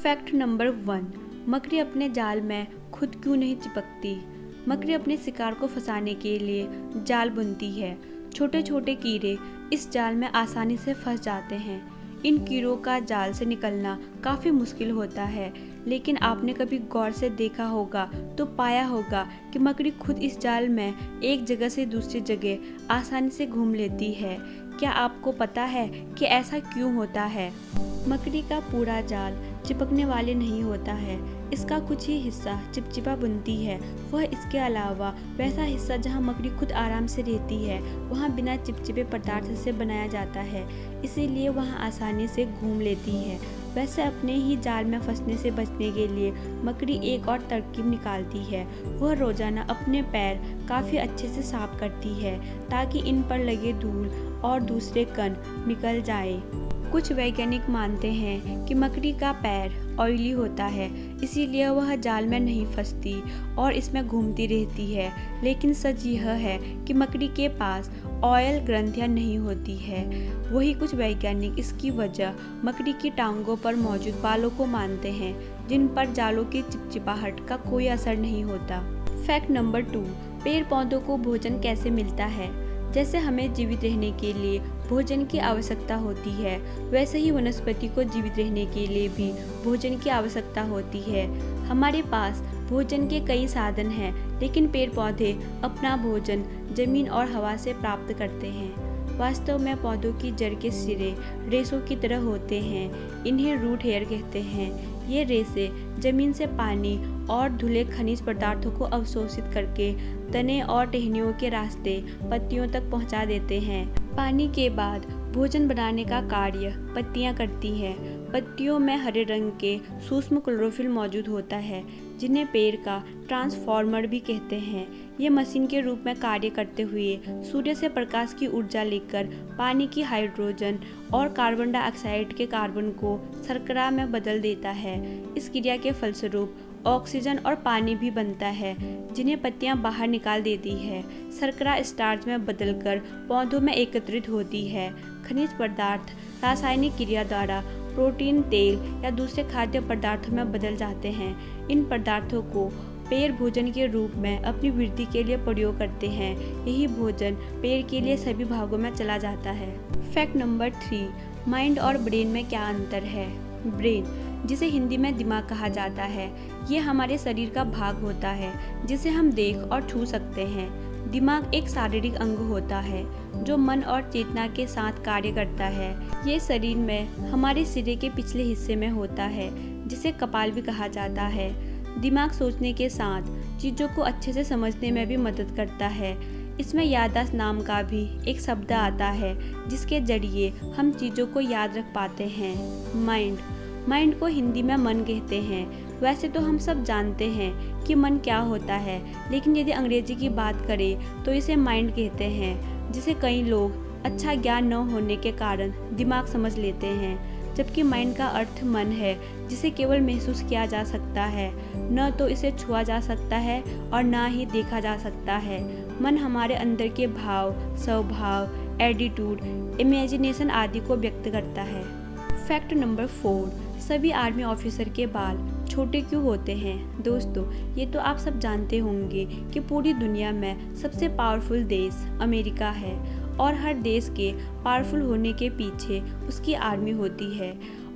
Fact number 1। मकड़ी अपने जाल में खुद क्यों नहीं चिपकती? मकड़ी अपने शिकार को फंसाने के लिए जाल बुनती है। छोटे छोटे कीड़े इस जाल में आसानी से फंस जाते हैं। इन कीड़ों का जाल से निकलना काफ़ी मुश्किल होता है, लेकिन आपने कभी गौर से देखा होगा तो पाया होगा कि मकड़ी खुद इस जाल में एक जगह से दूसरी जगह आसानी से घूम लेती है। क्या आपको पता है कि ऐसा क्यों होता है? मकड़ी का पूरा जाल चिपकने वाले नहीं होता है। इसका कुछ ही हिस्सा चिपचिपा बुनती है। वह इसके अलावा वैसा हिस्सा जहां मकड़ी खुद आराम से रहती है वहां बिना चिपचिपे पदार्थ से बनाया जाता है, इसीलिए वहां आसानी से घूम लेती है। वैसे अपने ही जाल में फंसने से बचने के लिए मकड़ी एक और तरकीब निकालती है। वह रोजाना अपने पैर काफ़ी अच्छे से साफ करती है ताकि इन पर लगे धूल और दूसरे कण निकल जाए। कुछ वैज्ञानिक मानते हैं कि मकड़ी का पैर ऑयली होता है, इसीलिए वह जाल में नहीं फंसती और इसमें घूमती रहती है। लेकिन सच यह है कि मकड़ी के पास ऑयल ग्रंथियां नहीं होती है। वही कुछ वैज्ञानिक इसकी वजह मकड़ी की टांगों पर मौजूद बालों को मानते हैं, जिन पर जालों की चिपचिपाहट का कोई असर नहीं होता। Fact number 2। पेड़ पौधों को भोजन कैसे मिलता है? जैसे हमें जीवित रहने के लिए भोजन की आवश्यकता होती है, वैसे ही वनस्पति को जीवित रहने के लिए भी भोजन की आवश्यकता होती है। हमारे पास भोजन के कई साधन हैं, लेकिन पेड़ पौधे अपना भोजन जमीन और हवा से प्राप्त करते हैं। वास्तव में पौधों की जड़ के सिरे रेशों की तरह होते हैं। इन्हें रूट हेयर कहते हैं। ये रेशे जमीन से पानी और धुले खनिज पदार्थों को अवशोषित करके तने और टहनियों के रास्ते पत्तियों तक पहुंचा देते हैं। पानी के बाद भोजन बनाने का कार्य पत्तियां करती हैं। पत्तियों में हरे रंग के सूक्ष्म क्लोरोफिल मौजूद होता है, जिन्हें पेड़ का ट्रांसफार्मर भी कहते हैं। ये मशीन के रूप में कार्य करते हुए सूर्य से प्रकाश की ऊर्जा लेकर पानी की हाइड्रोजन और कार्बन डाइऑक्साइड के कार्बन को शर्करा में बदल देता है। इस क्रिया के फलस्वरूप ऑक्सीजन और पानी भी बनता है, जिन्हें पत्तियां बाहर निकाल देती है। शर्करा स्टार्च में बदलकर पौधों में एकत्रित होती है। खनिज पदार्थ रासायनिक क्रिया द्वारा प्रोटीन, तेल या दूसरे खाद्य पदार्थों में बदल जाते हैं। इन पदार्थों को पेड़ भोजन के रूप में अपनी वृद्धि के लिए प्रयोग करते हैं। यही भोजन पेड़ के लिए सभी भागों में चला जाता है। Fact number 3। माइंड और ब्रेन में क्या अंतर है? ब्रेन, जिसे हिंदी में दिमाग कहा जाता है, ये हमारे शरीर का भाग होता है जिसे हम देख और छू सकते हैं। दिमाग एक शारीरिक अंग होता है जो मन और चेतना के साथ कार्य करता है। ये शरीर में हमारे सिरे के पिछले हिस्से में होता है, जिसे कपाल भी कहा जाता है। दिमाग सोचने के साथ चीज़ों को अच्छे से समझने में भी मदद करता है। इसमें याददाश्त नाम का भी एक शब्द आता है, जिसके जरिए हम चीज़ों को याद रख पाते हैं। माइंड को हिंदी में मन कहते हैं। वैसे तो हम सब जानते हैं कि मन क्या होता है, लेकिन यदि अंग्रेजी की बात करें तो इसे माइंड कहते हैं, जिसे कई लोग अच्छा ज्ञान न होने के कारण दिमाग समझ लेते हैं। जबकि माइंड का अर्थ मन है, जिसे केवल महसूस किया जा सकता है, न तो इसे छुआ जा सकता है और न ही देखा जा सकता है। मन हमारे अंदर के भाव, स्वभाव, एटीट्यूड, इमेजिनेशन आदि को व्यक्त करता है। Fact number 4। सभी आर्मी ऑफिसर के बाल छोटे क्यों होते हैं? दोस्तों, ये तो आप सब जानते होंगे कि पूरी दुनिया में सबसे पावरफुल देश अमेरिका है और हर देश के पावरफुल होने के पीछे उसकी आर्मी होती है।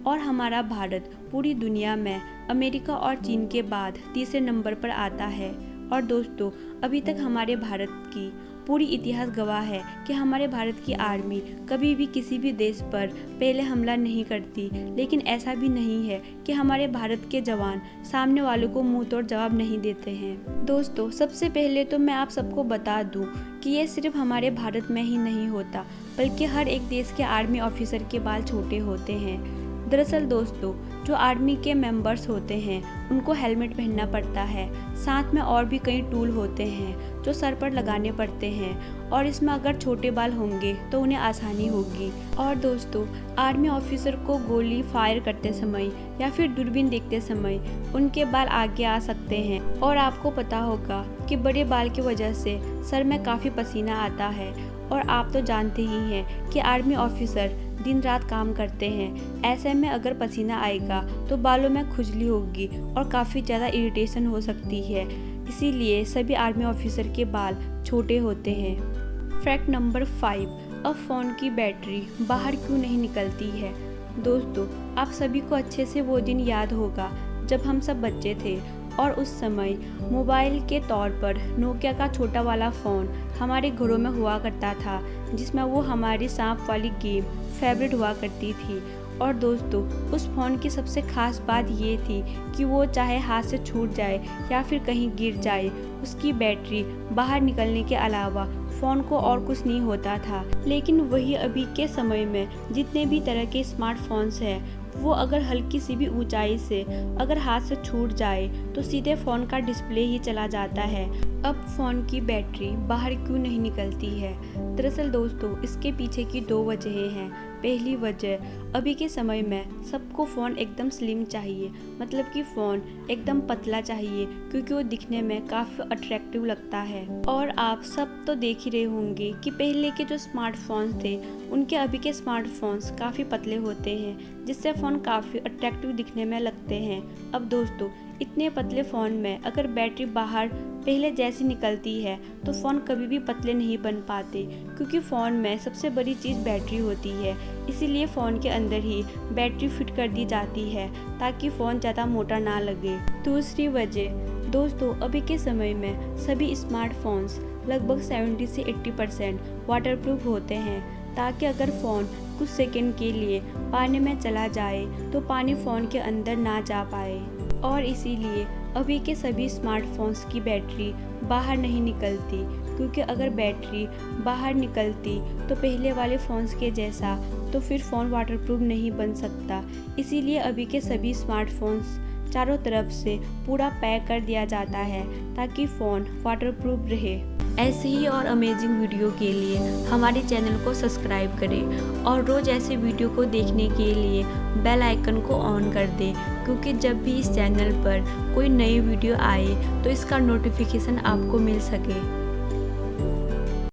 और हमारा भारत पूरी दुनिया में अमेरिका और चीन के बाद तीसरे नंबर पर आता है। और दोस्तों, अभी तक हमारे भारत की पूरी इतिहास गवाह है कि हमारे भारत की आर्मी कभी भी किसी भी देश पर पहले हमला नहीं करती। लेकिन ऐसा भी नहीं है कि हमारे भारत के जवान सामने वालों को मुंह तोड़ जवाब नहीं देते हैं। दोस्तों, सबसे पहले तो मैं आप सबको बता दूं कि ये सिर्फ हमारे भारत में ही नहीं होता, बल्कि हर एक देश के आर्मी ऑफिसर के बाल छोटे होते हैं। दरअसल दोस्तों, जो आर्मी के मेंबर्स होते हैं उनको हेलमेट पहनना पड़ता है। साथ में और भी कई टूल होते हैं जो सर पर लगाने पड़ते हैं, और इसमें अगर छोटे बाल होंगे तो उन्हें आसानी होगी। और दोस्तों, आर्मी ऑफिसर को गोली फायर करते समय या फिर दूरबीन देखते समय उनके बाल आगे आ सकते हैं। और आपको पता होगा कि बड़े बाल की वजह से सर में काफ़ी पसीना आता है। और आप तो जानते ही हैं कि आर्मी ऑफिसर दिन रात काम करते हैं। ऐसे में अगर पसीना आएगा तो बालों में खुजली होगी और काफ़ी ज़्यादा इरिटेशन हो सकती है। इसीलिए सभी आर्मी ऑफिसर के बाल छोटे होते हैं। फैक्ट नंबर 5, अब फ़ोन की बैटरी बाहर क्यों नहीं निकलती है। दोस्तों, आप सभी को अच्छे से वो दिन याद होगा जब हम सब बच्चे थे और उस समय मोबाइल के तौर पर नोकिया का छोटा वाला फ़ोन हमारे घरों में हुआ करता था, जिसमें वो हमारी सांप वाली गेम फेवरेट हुआ करती थी। और दोस्तों, उस फ़ोन की सबसे ख़ास बात ये थी कि वो चाहे हाथ से छूट जाए या फिर कहीं गिर जाए, उसकी बैटरी बाहर निकलने के अलावा फ़ोन को और कुछ नहीं होता था। लेकिन वही अभी के समय में जितने भी तरह के स्मार्टफोन्स हैं, वो अगर हल्की सी भी ऊंचाई से अगर हाथ से छूट जाए तो सीधे फ़ोन का डिस्प्ले ही चला जाता है। अब फ़ोन की बैटरी बाहर क्यों नहीं निकलती है? दरअसल दोस्तों, इसके पीछे की 2 वजहें हैं। पहली वजह, अभी के समय में सबको फ़ोन एकदम स्लिम चाहिए, मतलब कि फ़ोन एकदम पतला चाहिए, क्योंकि वो दिखने में काफ़ी अट्रैक्टिव लगता है। और आप सब तो देख ही रहे होंगे कि पहले के जो स्मार्टफोन्स थे उनके अभी के स्मार्टफोन्स काफ़ी पतले होते हैं, जिससे फ़ोन काफ़ी अट्रैक्टिव दिखने में लगते हैं। अब दोस्तों, इतने पतले फ़ोन में अगर बैटरी बाहर पहले जैसी निकलती है तो फ़ोन कभी भी पतले नहीं बन पाते, क्योंकि फ़ोन में सबसे बड़ी चीज़ बैटरी होती है। इसीलिए फ़ोन के अंदर ही बैटरी फिट कर दी जाती है ताकि फ़ोन ज़्यादा मोटा ना लगे। दूसरी वजह दोस्तों, अभी के समय में सभी स्मार्टफोन्स लगभग 70 से 80% वाटरप्रूफ होते हैं, ताकि अगर फ़ोन कुछ सेकंड के लिए पानी में चला जाए तो पानी फ़ोन के अंदर ना जा पाए। और इसीलिए अभी के सभी स्मार्टफोन्स की बैटरी बाहर नहीं निकलती, क्योंकि अगर बैटरी बाहर निकलती तो पहले वाले फ़ोन्स के जैसा तो फिर फ़ोन वाटरप्रूफ नहीं बन सकता। इसीलिए अभी के सभी स्मार्टफोन्स चारों तरफ से पूरा पैक कर दिया जाता है ताकि फ़ोन वाटरप्रूफ रहे। ऐसे ही और अमेजिंग वीडियो के लिए हमारे चैनल को सब्सक्राइब करें और रोज़ ऐसे वीडियो को देखने के लिए बेल आइकन को ऑन कर दें, क्योंकि जब भी इस चैनल पर कोई नई वीडियो आए तो इसका नोटिफिकेशन आपको मिल सके।